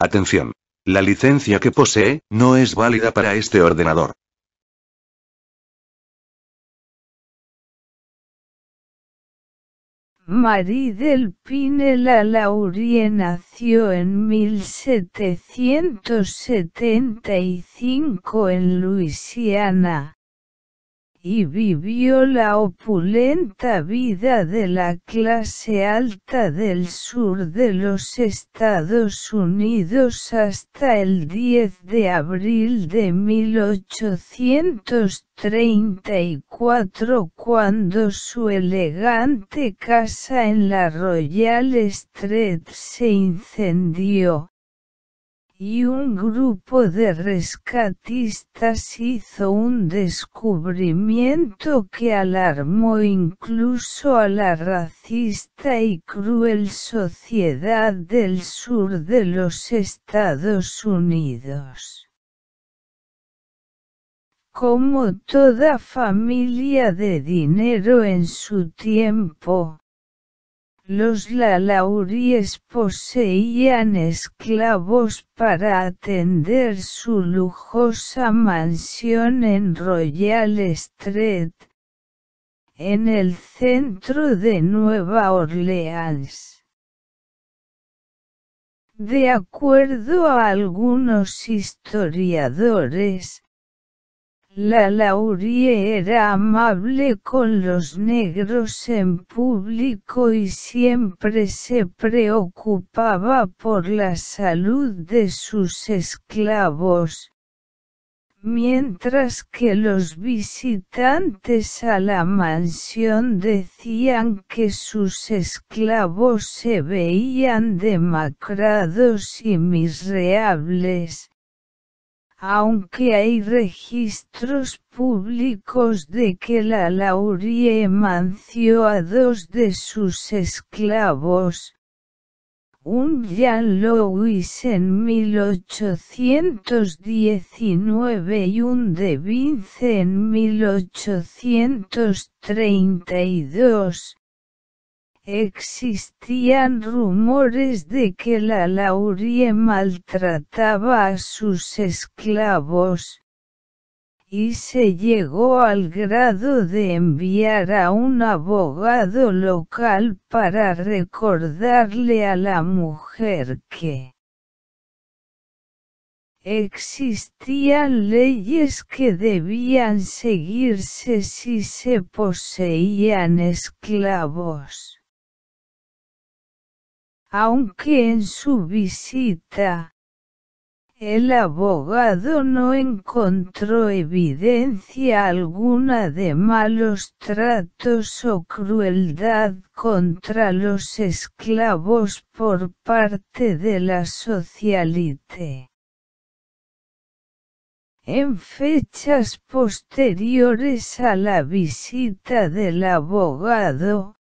Atención. La licencia que posee, no es válida para este ordenador. Marie Delpine Lalaurie nació en 1775 en Luisiana, y vivió la opulenta vida de la clase alta del sur de los Estados Unidos hasta el 10 de abril de 1834, cuando su elegante casa en la Royal Street se incendió, y un grupo de rescatistas hizo un descubrimiento que alarmó incluso a la racista y cruel sociedad del sur de los Estados Unidos. Como toda familia de dinero en su tiempo, los Lalauries poseían esclavos para atender su lujosa mansión en Royal Street, en el centro de Nueva Orleans. De acuerdo a algunos historiadores, Lalaurie era amable con los negros en público y siempre se preocupaba por la salud de sus esclavos, mientras que los visitantes a la mansión decían que sus esclavos se veían demacrados y miserables. Aunque hay registros públicos de que Lalaurie emanció a dos de sus esclavos, un Jean Louis en 1819 y un de Vince en 1832, existían rumores de que Lalaurie maltrataba a sus esclavos, y se llegó al grado de enviar a un abogado local para recordarle a la mujer que existían leyes que debían seguirse si se poseían esclavos. Aunque en su visita, el abogado no encontró evidencia alguna de malos tratos o crueldad contra los esclavos por parte de la socialite. En fechas posteriores a la visita del abogado,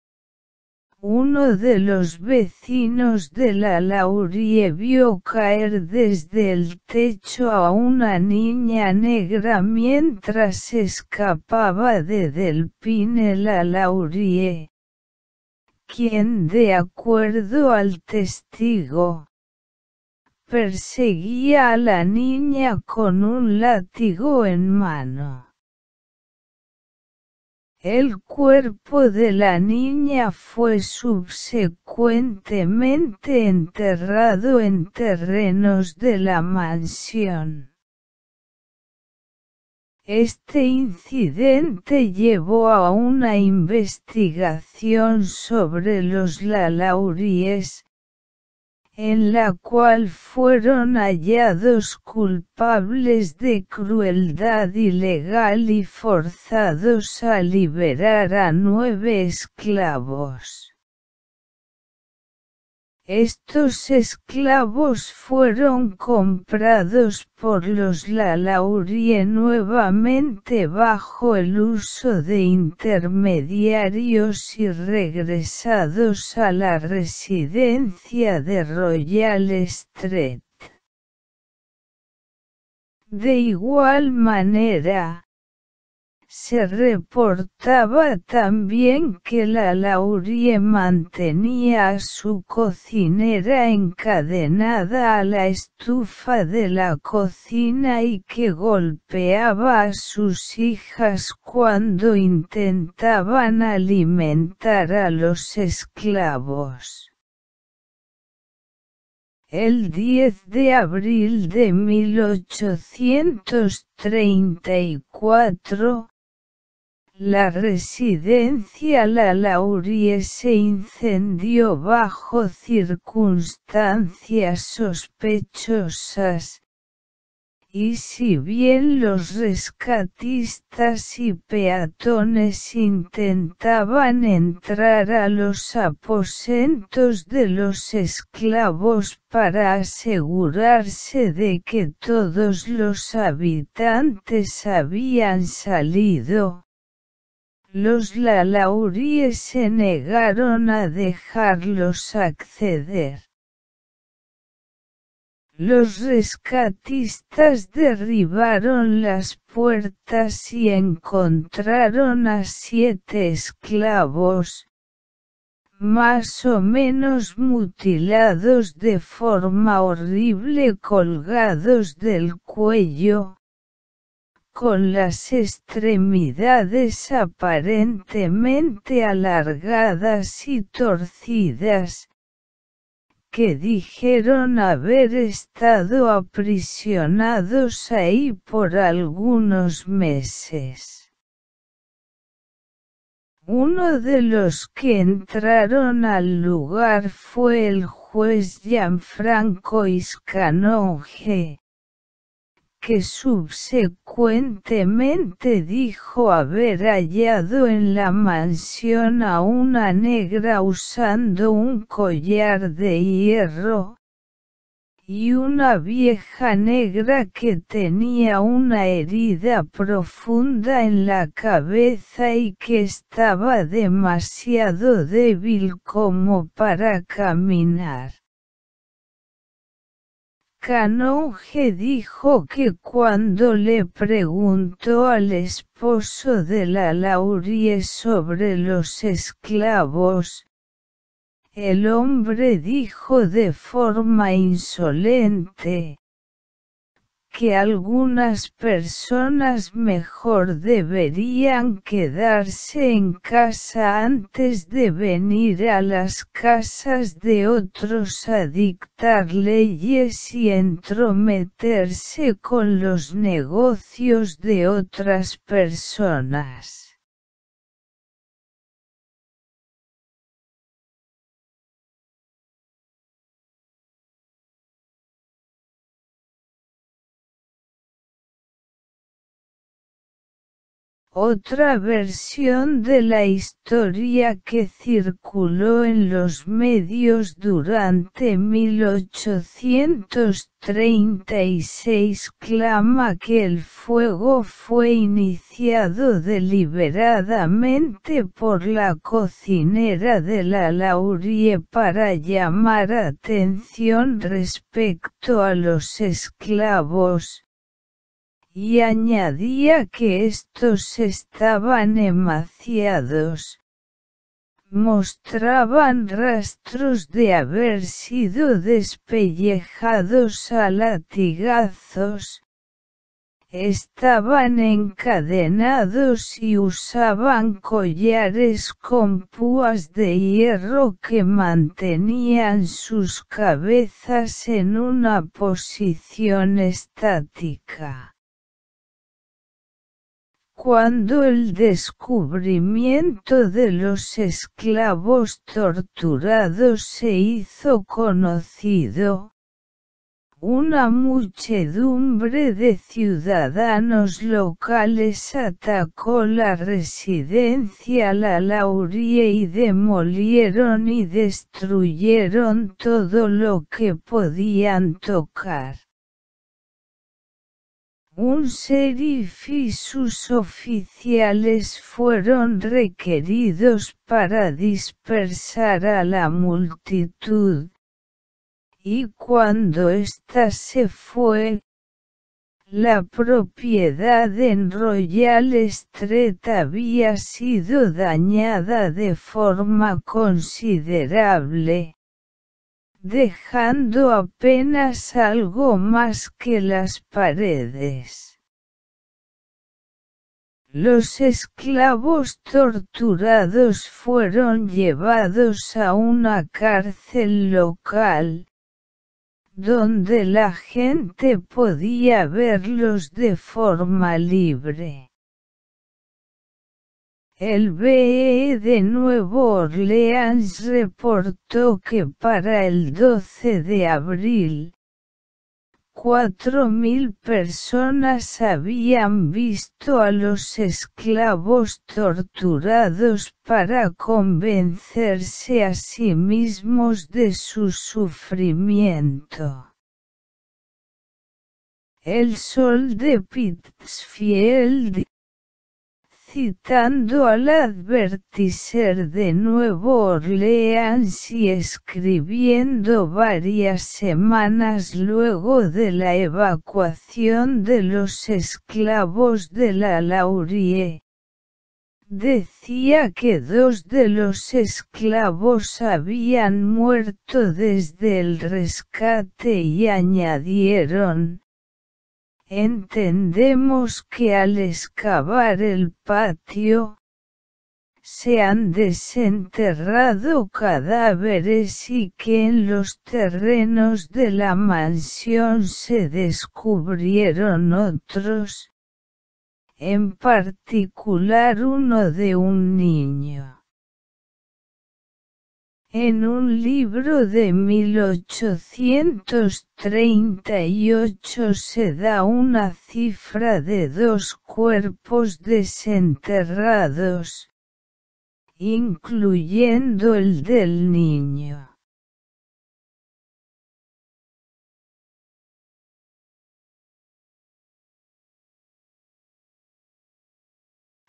uno de los vecinos de Lalaurie vio caer desde el techo a una niña negra mientras escapaba de Delpine Lalaurie, quien, de acuerdo al testigo, perseguía a la niña con un látigo en mano. El cuerpo de la niña fue subsecuentemente enterrado en terrenos de la mansión. Este incidente llevó a una investigación sobre los Lalauries, en la cual fueron hallados culpables de crueldad ilegal y forzados a liberar a 9 esclavos. Estos esclavos fueron comprados por los Lalaurie nuevamente bajo el uso de intermediarios y regresados a la residencia de Royal Street. De igual manera, Se reportaba también que la Laurie mantenía a su cocinera encadenada a la estufa de la cocina y que golpeaba a sus hijas cuando intentaban alimentar a los esclavos. El 10 de abril de 1834, la residencia La Laurie se incendió bajo circunstancias sospechosas, y si bien los rescatistas y peatones intentaban entrar a los aposentos de los esclavos para asegurarse de que todos los habitantes habían salido, los La Laurie se negaron a dejarlos acceder. Los rescatistas derribaron las puertas y encontraron a 7 esclavos, más o menos mutilados de forma horrible, colgados del cuello, con las extremidades aparentemente alargadas y torcidas, que dijeron haber estado aprisionados ahí por algunos meses. Uno de los que entraron al lugar fue el juez Gianfranco Iscanonge, que subsecuentemente dijo haber hallado en la mansión a una negra usando un collar de hierro, y una vieja negra que tenía una herida profunda en la cabeza y que estaba demasiado débil como para caminar. Canonge dijo que cuando le preguntó al esposo de La Laurie sobre los esclavos, el hombre dijo de forma insolente que algunas personas mejor deberían quedarse en casa antes de venir a las casas de otros a dictar leyes y entrometerse con los negocios de otras personas. Otra versión de la historia que circuló en los medios durante 1836 clama que el fuego fue iniciado deliberadamente por la cocinera de La Laurie para llamar atención respecto a los esclavos, y añadía que estos estaban emaciados, mostraban rastros de haber sido despellejados a latigazos, estaban encadenados y usaban collares con púas de hierro que mantenían sus cabezas en una posición estática. Cuando el descubrimiento de los esclavos torturados se hizo conocido, una muchedumbre de ciudadanos locales atacó la residencia La Laurie y demolieron y destruyeron todo lo que podían tocar. Un sheriff y sus oficiales fueron requeridos para dispersar a la multitud, y cuando ésta se fue, La propiedad en Royal Street había sido dañada de forma considerable, dejando apenas algo más que las paredes. Los esclavos torturados fueron llevados a una cárcel local, donde la gente podía verlos de forma libre. El BE de Nueva Orleans reportó que para el 12 de abril, 4.000 personas habían visto a los esclavos torturados para convencerse a sí mismos de su sufrimiento. El Sol de Pittsfield, citando al Advertiser de Nueva Orleans y escribiendo varias semanas luego de la evacuación de los esclavos de la Laurie, decía que 2 de los esclavos habían muerto desde el rescate y añadieron: entendemos que al excavar el patio, se han desenterrado cadáveres y que en los terrenos de la mansión se descubrieron otros, en particular uno de un niño. En un libro de 1838 se da una cifra de 2 cuerpos desenterrados, incluyendo el del niño.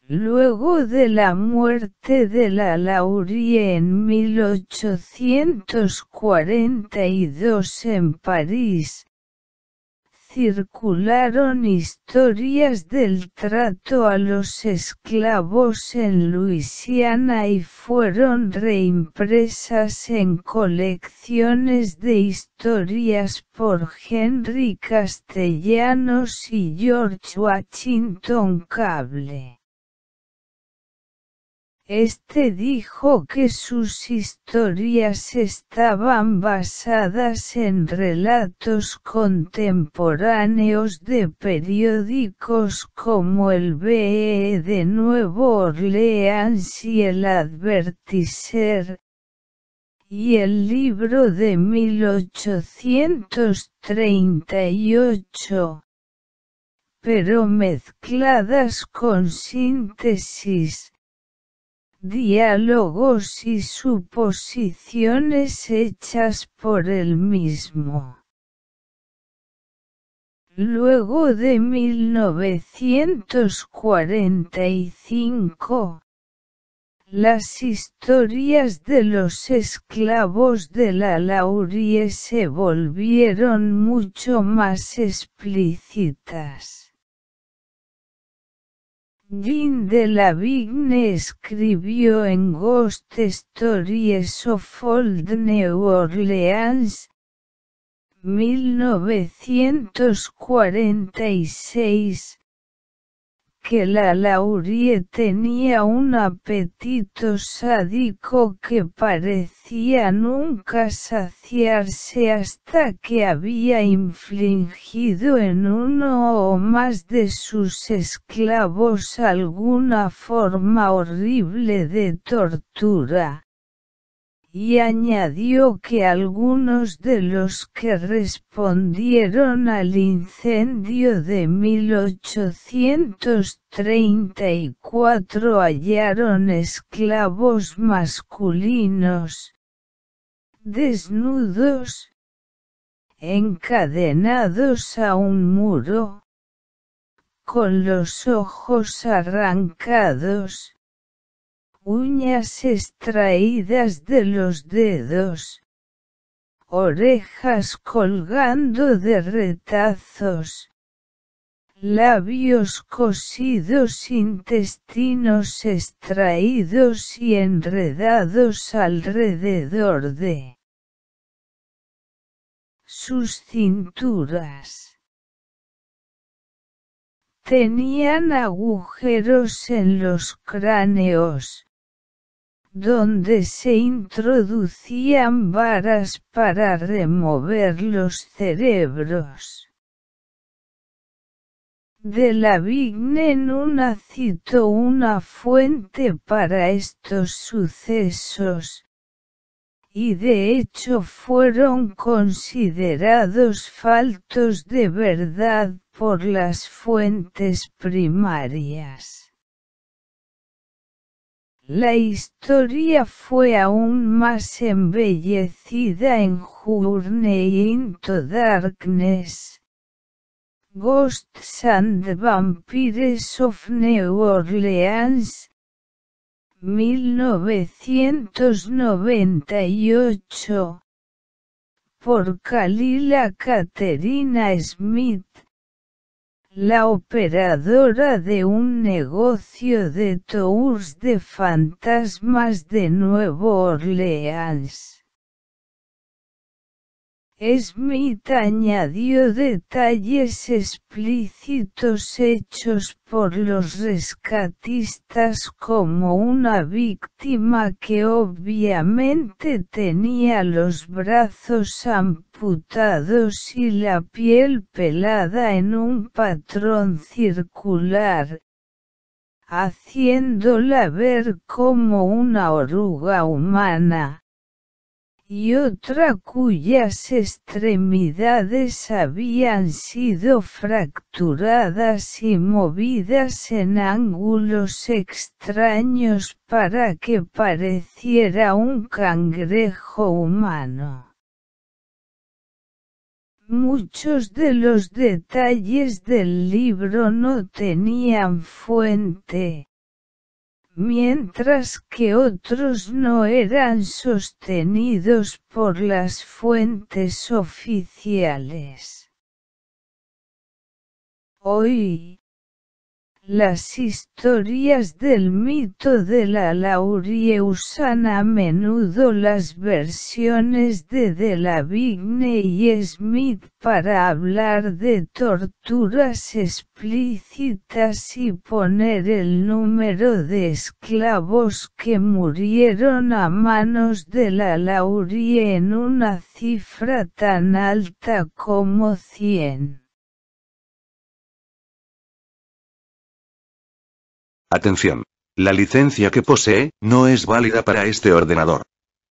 Luego de la muerte de la Laurie en 1842 en París, circularon historias del trato a los esclavos en Luisiana y fueron reimpresas en colecciones de historias por Henry Castellanos y George Washington Cable. Este dijo que sus historias estaban basadas en relatos contemporáneos de periódicos como el BE de Nueva Orleans y el Advertiser, y el libro de 1838, pero mezcladas con síntesis, diálogos y suposiciones hechas por él mismo. Luego de 1945, las historias de los esclavos de la Laurie se volvieron mucho más explícitas. Jean de Lavigne escribió en Ghost Stories of Old New Orleans, 1946, que la Laurie tenía un apetito sádico que parecía nunca saciarse hasta que había infligido en uno o más de sus esclavos alguna forma horrible de tortura. Y añadió que algunos de los que respondieron al incendio de 1834 hallaron esclavos masculinos, desnudos, encadenados a un muro, con los ojos arrancados, uñas extraídas de los dedos, orejas colgando de retazos, labios cosidos, intestinos extraídos y enredados alrededor de sus cinturas. Tenían agujeros en los cráneos, donde se introducían varas para remover los cerebros. De la Vigne Nuna citó una fuente para estos sucesos, y de hecho fueron considerados faltos de verdad por las fuentes primarias. La historia fue aún más embellecida en Journey into Darkness, Ghosts and Vampires of New Orleans, 1998, por Kalila Katerina Smith, la operadora de un negocio de tours de fantasmas de Nueva Orleans. Smith añadió detalles explícitos hechos por los rescatistas, como una víctima que obviamente tenía los brazos amputados y la piel pelada en un patrón circular, haciéndola ver como una oruga humana, y otra cuyas extremidades habían sido fracturadas y movidas en ángulos extraños para que pareciera un cangrejo humano. Muchos de los detalles del libro no tenían fuente, mientras que otros no eran sostenidos por las fuentes oficiales. Hoy, las historias del mito de la Laurie usan a menudo las versiones de la Vigne y Smith para hablar de torturas explícitas y poner el número de esclavos que murieron a manos de la Laurie en una cifra tan alta como 100. Atención. La licencia que posee no es válida para este ordenador.